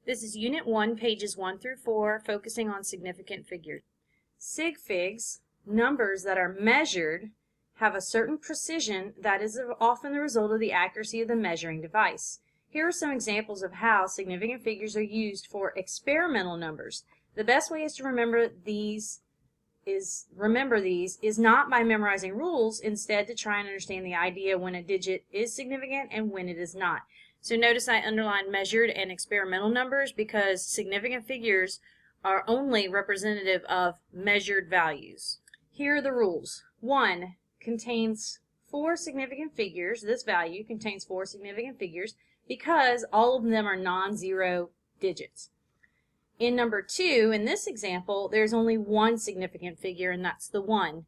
This is Unit 1, pages 1 through 4, focusing on significant figures. Sig Figs, numbers that are measured, have a certain precision that is often the result of the accuracy of the measuring device. Here are some examples of how significant figures are used for experimental numbers. The best way is to remember these is not by memorizing rules, instead to try and understand the idea when a digit is significant and when it is not. So notice I underlined measured and experimental numbers because significant figures are only representative of measured values. Here are the rules. 1 contains 4 significant figures. This value contains 4 significant figures because all of them are non-zero digits. In number 2, in this example, there's only one significant figure, and that's the 1.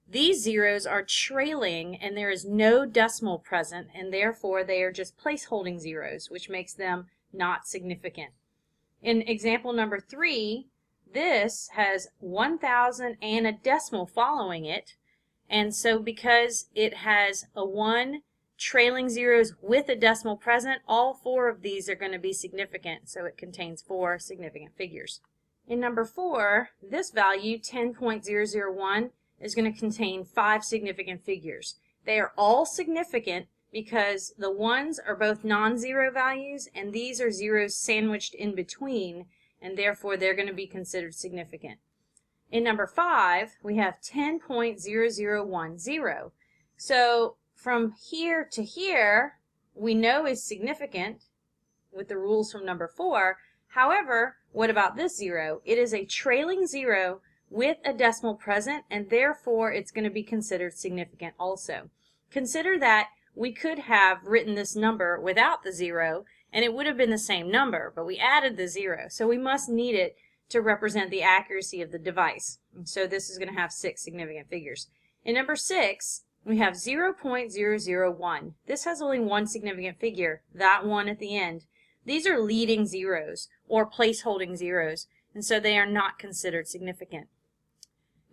These zeros are trailing and there is no decimal present, and therefore they are just place-holding zeros, which makes them not significant. In example number 3, this has 1,000 and a decimal following it, and so because it has a 1, trailing zeros with a decimal present, all 4 of these are going to be significant, so it contains 4 significant figures. In number 4, this value, 10.001, is going to contain 5 significant figures. They are all significant because the ones are both non-zero values and these are zeros sandwiched in between, and therefore they're going to be considered significant. In number 5, we have 10.0010. So from here to here, we know is significant with the rules from number 4. However, what about this zero? It is a trailing zero with a decimal present, and therefore it's going to be considered significant also. Consider that we could have written this number without the zero, and it would have been the same number, but we added the zero, so we must need it to represent the accuracy of the device. And so this is going to have 6 significant figures. In number 6, we have 0.001. This has only one significant figure, that one at the end. These are leading zeros, or place-holding zeros, and so they are not considered significant.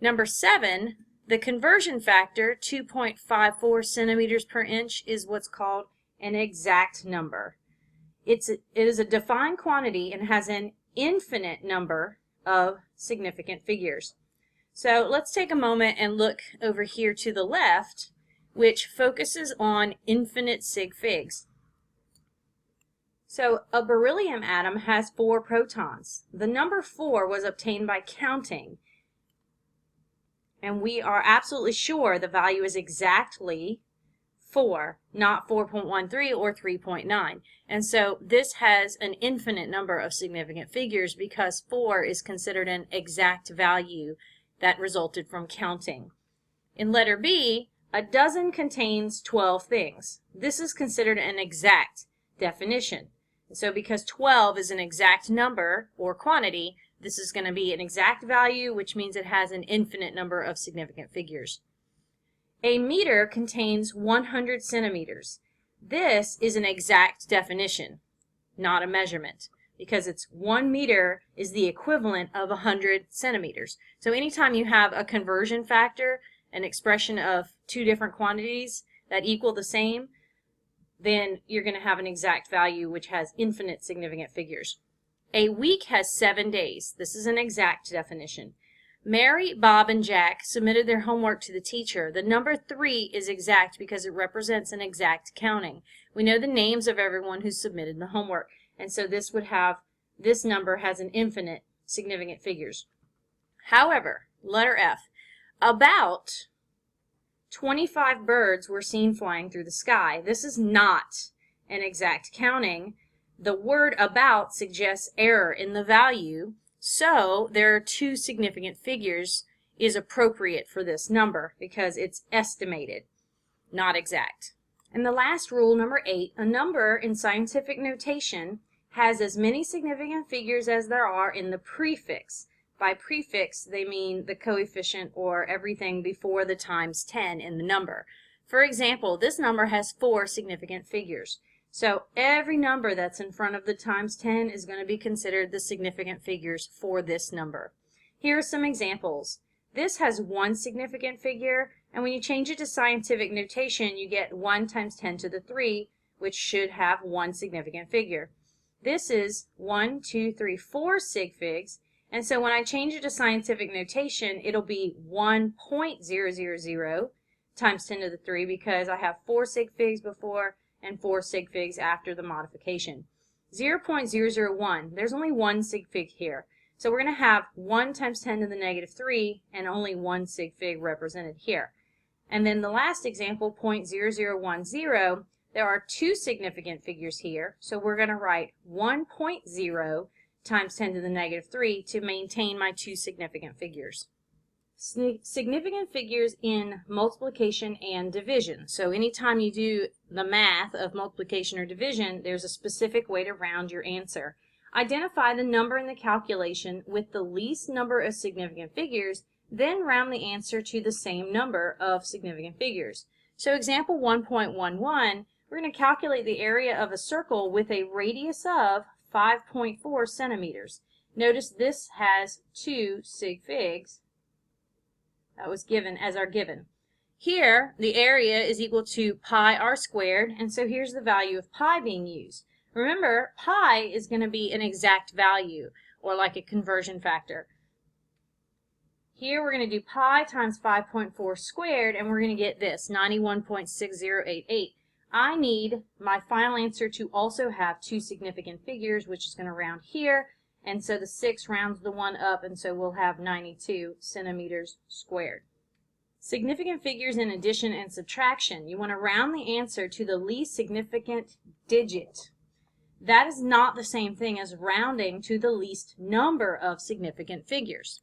Number 7, the conversion factor, 2.54 centimeters per inch, is what's called an exact number. It is a defined quantity and has an infinite number of significant figures. So let's take a moment and look over here to the left, which focuses on infinite sig figs. So a beryllium atom has 4 protons. The number 4 was obtained by counting, and we are absolutely sure the value is exactly 4, not 4.13 or 3.9. And so this has an infinite number of significant figures because 4 is considered an exact value that resulted from counting. In letter B, a dozen contains 12 things. This is considered an exact definition. So because 12 is an exact number or quantity, this is going to be an exact value, which means it has an infinite number of significant figures. A meter contains 100 centimeters. This is an exact definition, not a measurement, because it's 1 meter is the equivalent of 100 centimeters. So anytime you have a conversion factor, an expression of 2 different quantities that equal the same, then you're going to have an exact value which has infinite significant figures. A week has 7 days. This is an exact definition. Mary, Bob, and Jack submitted their homework to the teacher. The number 3 is exact because it represents an exact counting. We know the names of everyone who submitted the homework, and so this number has an infinite significant figures. However, letter F, about 25 birds were seen flying through the sky. This is not an exact counting. The word about suggests error in the value, so there are 2 significant figures is appropriate for this number because it's estimated, not exact. And the last rule, number 8, a number in scientific notation has as many significant figures as there are in the prefix. By prefix, they mean the coefficient or everything before the times 10 in the number. For example, this number has 4 significant figures. So every number that's in front of the times 10 is going to be considered the significant figures for this number. Here are some examples. This has 1 significant figure, and when you change it to scientific notation, you get 1 times 10 to the 3, which should have 1 significant figure. This is 1, 2, 3, 4 sig figs. And so when I change it to scientific notation, it'll be 1.000 times 10 to the 3 because I have 4 sig figs before and 4 sig figs after the modification. 0.001, there's only one sig fig here. So we're going to have 1 times 10 to the negative 3 and only one sig fig represented here. And then the last example, 0.0010, there are two significant figures here. So we're going to write 1.0 times 10 to the negative 3 to maintain my two significant figures. Significant figures in multiplication and division. So anytime you do the math of multiplication or division, there's a specific way to round your answer. Identify the number in the calculation with the least number of significant figures, then round the answer to the same number of significant figures. So example 1.11, we're going to calculate the area of a circle with a radius of 5.4 centimeters. Notice this has 2 sig figs. That was given as our given. Here, the area is equal to pi r squared, and so here's the value of pi being used. Remember, pi is going to be an exact value, or like a conversion factor. Here we're going to do pi times 5.4 squared, and we're going to get this, 91.6088. I need my final answer to also have two significant figures, which is going to round here. And so the 6 rounds the 1 up, and so we'll have 92 centimeters squared. Significant figures in addition and subtraction. You want to round the answer to the least significant digit. That is not the same thing as rounding to the least number of significant figures.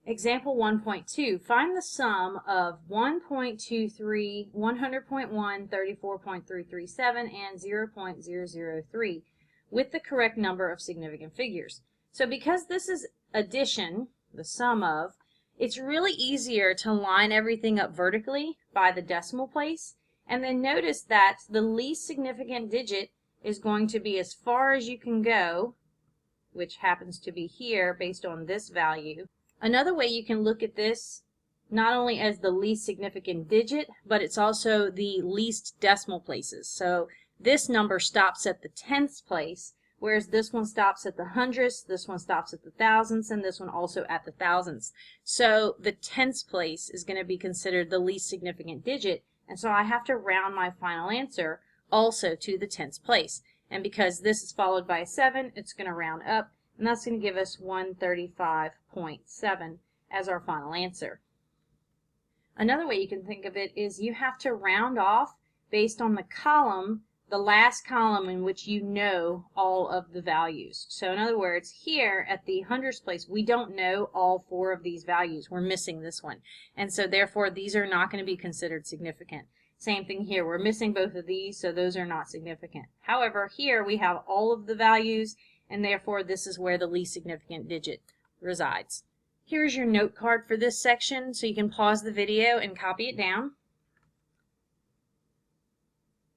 Example 1.2. Find the sum of 1.23, 100.1, 34.337, and 0.003. with the correct number of significant figures. So because this is addition, the sum of, it's really easier to line everything up vertically by the decimal place, and then notice that the least significant digit is going to be as far as you can go, which happens to be here based on this value. Another way you can look at this, not only as the least significant digit, but it's also the least decimal places. So this number stops at the tenths place, whereas this one stops at the hundredths, this one stops at the thousandths, and this one also at the thousandths. So the tenths place is going to be considered the least significant digit, and so I have to round my final answer also to the tenths place. And because this is followed by a 7, it's going to round up, and that's going to give us 135.7 as our final answer. Another way you can think of it is you have to round off based on the column, the last column in which you know all of the values. So in other words, here at the hundredths place, we don't know all 4 of these values. We're missing this one. And so therefore, these are not going to be considered significant. Same thing here. We're missing both of these, so those are not significant. However, here we have all of the values, and therefore this is where the least significant digit resides. Here's your note card for this section, so you can pause the video and copy it down.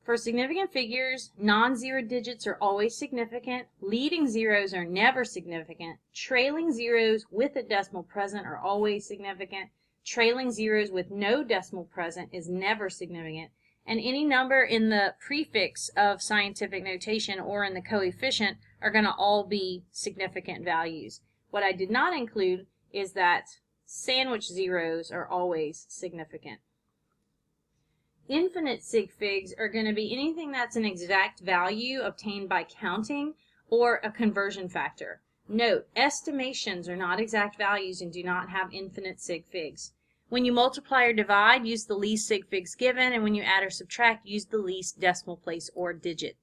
For significant figures, non-zero digits are always significant, leading zeros are never significant, trailing zeros with a decimal present are always significant, trailing zeros with no decimal present is never significant, and any number in the prefix of scientific notation or in the coefficient are going to all be significant values. What I did not include is that sandwich zeros are always significant. Infinite sig figs are going to be anything that's an exact value obtained by counting or a conversion factor. Note, estimations are not exact values and do not have infinite sig figs. When you multiply or divide, use the least sig figs given, and when you add or subtract, use the least decimal place or digit.